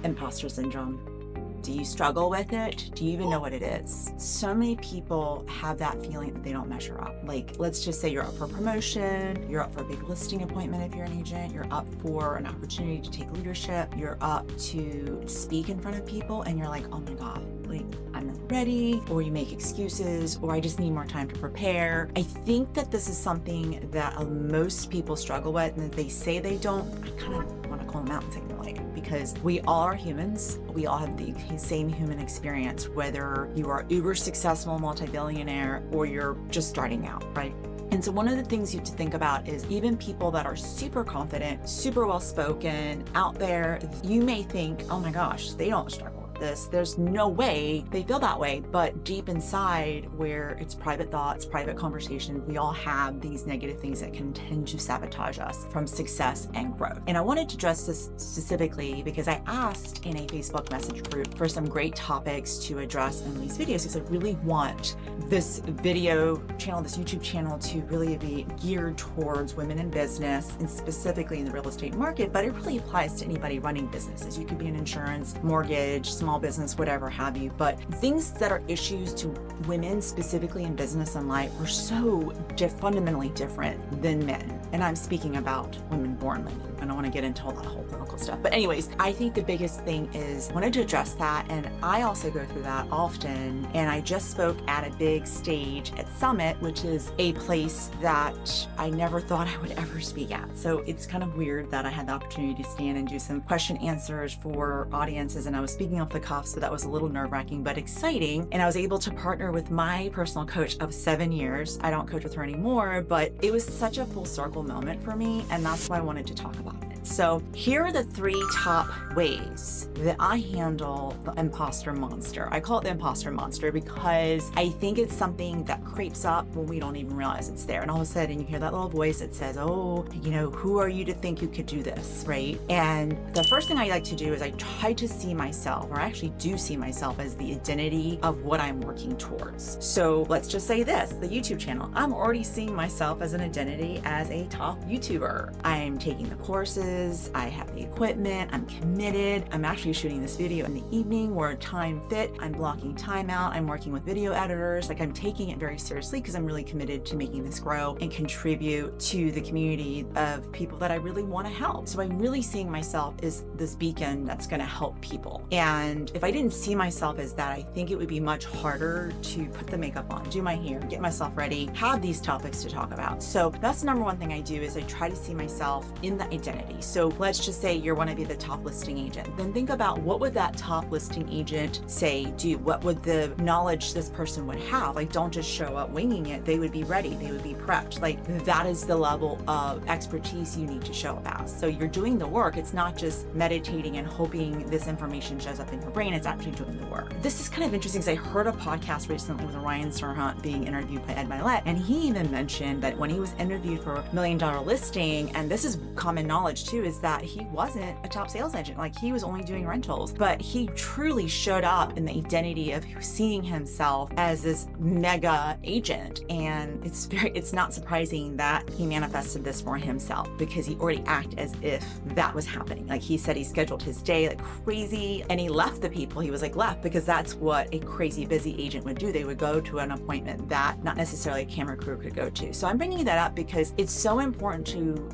Imposter syndrome. Do you struggle with it? Do you even know what it is? So many people have that feeling that they don't measure up. Like, let's just say you're up for promotion, you're up for a big listing appointment if you're an agent, you're up for an opportunity to take leadership, you're up to speak in front of people, and you're like, oh my God, like, I'm not ready, or you make excuses, or I just need more time to prepare. I think that this is something that most people struggle with, and if they say they don't, I kind of want to call them out and say they're lying, because we all are humans. We all have the same human experience, whether you are uber successful multi-billionaire or you're just starting out, right? And so one of the things you have to think about is even people that are super confident, super well-spoken out there, you may think, oh my gosh, they don't struggle with this. There's no way they feel that way. But deep inside, where it's private thoughts, private conversation, we all have these negative things that can tend to sabotage us from success and growth. And I wanted to address this specifically because I asked in a Facebook message group for some great topics to address in these videos, because I really want this video channel, this YouTube channel, to really be geared towards women in business, and specifically in the real estate market, but it really applies to anybody running businesses. You could be in insurance, mortgage, small business, whatever have you, but things that are issues to women specifically in business and life are so fundamentally different than men. And I'm speaking about women born women. I don't want to get into all that whole political stuff. But anyways, I think the biggest thing is I wanted to address that. And I also go through that often. And I just spoke at a big stage at Summit, which is a place that I never thought I would ever speak at. So it's kind of weird that I had the opportunity to stand and do some question answers for audiences. And I was speaking off the cuff, so that was a little nerve-wracking, but exciting. And I was able to partner with my personal coach of 7 years. I don't coach with her anymore, but it was such a full circle moment for me. And that's why I wanted to talk about it. So here are the 3 top ways that I handle the imposter monster. I call it the imposter monster because I think it's something that creeps up when we don't even realize it's there. And all of a sudden you hear that little voice that says, oh, you know, who are you to think you could do this, right? And the first thing I like to do is I try to see myself, or I actually do see myself, as the identity of what I'm working towards. So let's just say this, the YouTube channel. I'm already seeing myself as an identity as a top YouTuber. I'm taking the courses, I have the equipment, I'm committed. I'm actually shooting this video in the evening where time fit. I'm blocking time out. I'm working with video editors. Like, I'm taking it very seriously because I'm really committed to making this grow and contribute to the community of people that I really want to help. So I'm really seeing myself as this beacon that's going to help people. And if I didn't see myself as that, I think it would be much harder to put the makeup on, do my hair, get myself ready, have these topics to talk about. So that's the number one thing I do, is I try to see myself in the identity. So let's just say you want to be the top listing agent. Then think about, what would that top listing agent say, do? What would the knowledge this person would have? Like, don't just show up winging it. They would be ready. They would be prepped. Like, that is the level of expertise you need to show up as. So you're doing the work. It's not just meditating and hoping this information shows up in your brain. It's actually doing the work. This is kind of interesting because I heard a podcast recently with Ryan Serhant being interviewed by Ed Milet, and he even mentioned that when he was interviewed for $1 Million Listing, and this is common knowledge too, is that he wasn't a top sales agent. Like, he was only doing rentals, but he truly showed up in the identity of seeing himself as this mega agent. And it's not surprising that he manifested this for himself, because he already acted as if that was happening. Like, he said he scheduled his day like crazy, and he left the people. He was like left, because that's what a crazy busy agent would do. They would go to an appointment that not necessarily a camera crew could go to. So I'm bringing that up because it's so important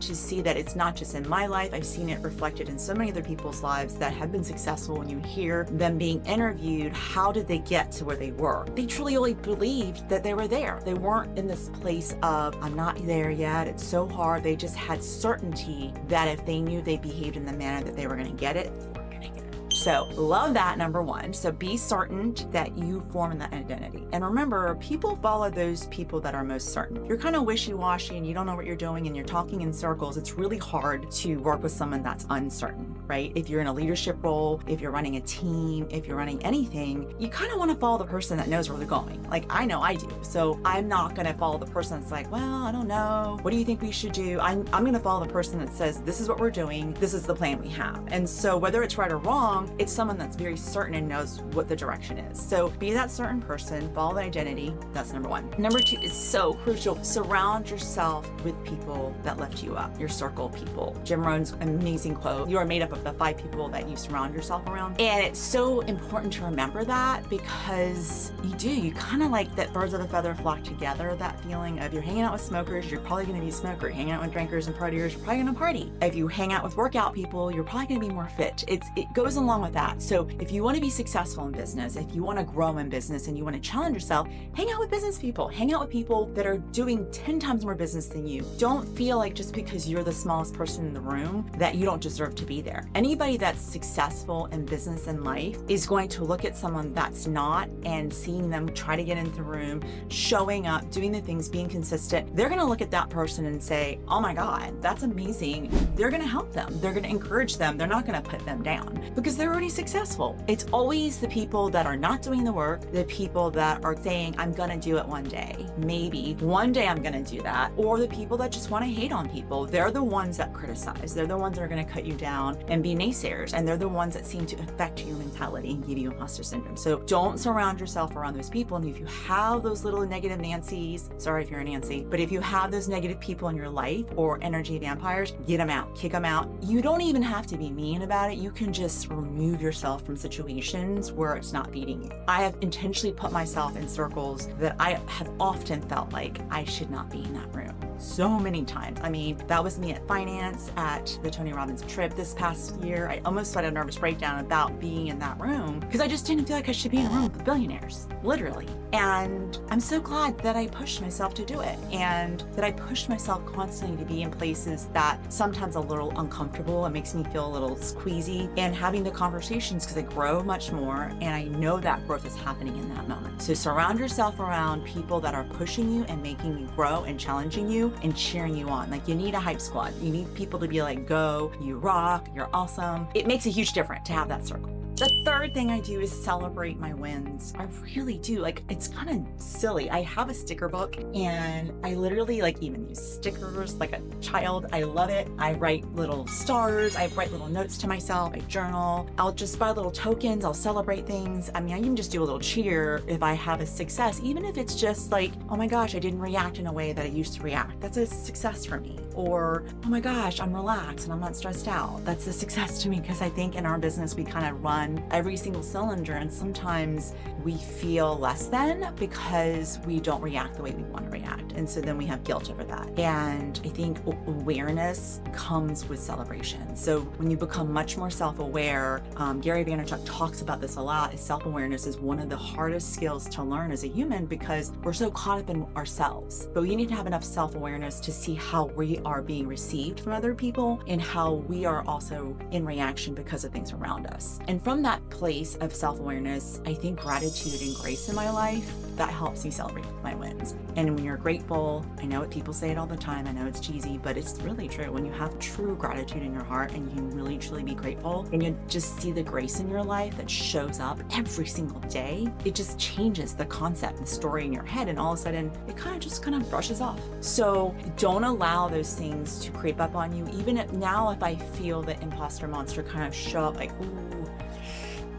to see that it's not just in my life. I've seen it reflected in so many other people's lives that have been successful. When you hear them being interviewed, how did they get to where they were? They truly only believed that they were there. They weren't in this place of, I'm not there yet, it's so hard. They just had certainty that if they knew they behaved in the manner that they were going to get it, they were going to get it. So love that, number one. So be certain that you form that identity. And remember, people follow those people that are most certain. You're kind of wishy-washy and you don't know what you're doing and you're talking in circles. It's really hard to work with someone that's uncertain, right? If you're in a leadership role, if you're running a team, if you're running anything, you kind of want to follow the person that knows where they're going. Like, I know I do. So I'm not going to follow the person that's like, well, I don't know. What do you think we should do? I'm going to follow the person that says, this is what we're doing. This is the plan we have. And so whether it's right or wrong, It's someone that's very certain and knows what the direction is. So be that certain person, follow the identity. That's number one. Number two is so crucial. Surround yourself with people that lift you up, your circle of people. Jim Rohn's amazing quote, you are made up of the 5 people that you surround yourself around. And it's so important to remember that, because you kind of like that birds of a feather flock together, that feeling of you're hanging out with smokers, you're probably going to be a smoker. Hanging out with drinkers and partiers, you're probably going to party. If you hang out with workout people, you're probably going to be more fit. It goes along with that. So if you want to be successful in business, if you want to grow in business and you want to challenge yourself, hang out with business people. Hang out with people that are doing 10 times more business than you. Don't feel like just because you're the smallest person in the room that you don't deserve to be there. Anybody that's successful in business and life is going to look at someone that's not, and seeing them try to get into the room, showing up, doing the things, being consistent. They're going to look at that person and say, oh my God, that's amazing. They're going to help them. They're going to encourage them. They're not going to put them down because they're already successful. It's always the people that are not doing the work, the people that are saying, I'm going to do it one day. Maybe one day I'm going to do that. Or the people that just want to hate on people. They're the ones that criticize. They're the ones that are going to cut you down and be naysayers. And they're the ones that seem to affect your mentality and give you imposter syndrome. So don't surround yourself around those people. And if you have those little negative Nancy's, sorry if you're a Nancy, but if you have those negative people in your life or energy vampires, get them out, kick them out. You don't even have to be mean about it. You can just remove yourself from situations where it's not feeding you. I have intentionally put myself in circles that I have often felt like I should not be in that room. So many times. I mean, that was me at finance at the Tony Robbins trip this past year. I almost had a nervous breakdown about being in that room because I just didn't feel like I should be in a room with billionaires, literally. And I'm so glad that I pushed myself to do it, and that I pushed myself constantly to be in places that sometimes a little uncomfortable. It makes me feel a little squeezy, and having the conversations because I grow much more, and I know that growth is happening in that moment. So surround yourself around people that are pushing you and making you grow and challenging you and cheering you on. Like, you need a hype squad. You need people to be like, go, you rock, you're awesome. It makes a huge difference to have that circle. The third thing I do is celebrate my wins. I really do. Like, it's kind of silly. I have a sticker book, and I literally even use stickers like a child. I love it. I write little stars. I write little notes to myself. I journal. I'll just buy little tokens. I'll celebrate things. I mean, I even just do a little cheer if I have a success, even if it's just like, oh my gosh, I didn't react in a way that I used to react. That's a success for me. Or, oh my gosh, I'm relaxed and I'm not stressed out. That's a success to me, because I think in our business, we kind of run every single cylinder, and sometimes we feel less than because we don't react the way we want to react. And so then we have guilt over that. And I think awareness comes with celebration. So when you become much more self-aware, Gary Vaynerchuk talks about this a lot, is self-awareness is one of the hardest skills to learn as a human, because we're so caught up in ourselves. But we need to have enough self-awareness to see how we are being received from other people and how we are also in reaction because of things around us. And from that place of self-awareness, I think gratitude and grace in my life, that helps me celebrate my wins. And when you're grateful, I know people say it all the time, I know it's cheesy, but it's really true. When you have true gratitude in your heart and you can really truly be grateful, and you just see the grace in your life that shows up every single day, it just changes the concept, the story in your head, and all of a sudden it kind of brushes off. So don't allow those things to creep up on you. Even now, if I feel the imposter monster kind of show up, like, ooh,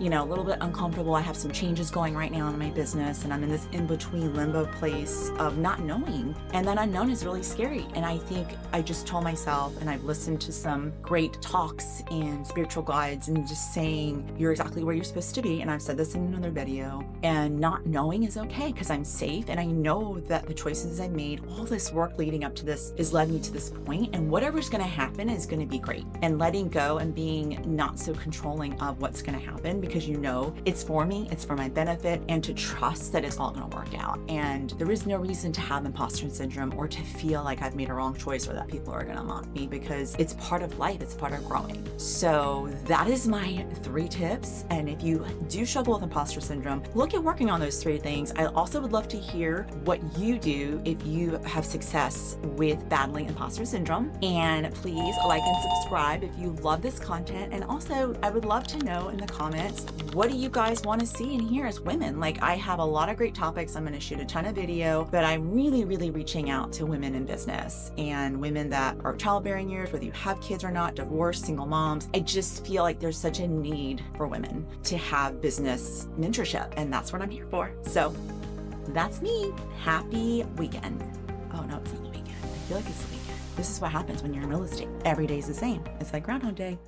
a little bit uncomfortable. I have some changes going right now in my business, and I'm in this in-between limbo place of not knowing. And that unknown is really scary. And I think I just told myself, and I've listened to some great talks and spiritual guides, and just saying, you're exactly where you're supposed to be. And I've said this in another video, and not knowing is okay, because I'm safe. And I know that the choices I've made, all this work leading up to this, has led me to this point, and whatever's going to happen is going to be great. And letting go and being not so controlling of what's going to happen, because it's for me, it's for my benefit, and to trust that it's all going to work out. And there is no reason to have imposter syndrome or to feel like I've made a wrong choice or that people are going to mock me, because it's part of life, it's part of growing. So that is my 3 tips. And if you do struggle with imposter syndrome, look at working on those 3 things. I also would love to hear what you do if you have success with battling imposter syndrome. And please like and subscribe if you love this content. And also, I would love to know in the comment comments. What do you guys want to see and hear as women? Like, I have a lot of great topics. I'm going to shoot a ton of video, but I'm really, really reaching out to women in business and women that are childbearing years, whether you have kids or not, divorced, single moms. I just feel like there's such a need for women to have business mentorship, and that's what I'm here for. So that's me. Happy weekend. Oh no, it's not the weekend. I feel like it's the weekend. This is what happens when you're in real estate. Every day is the same. It's like Groundhog Day.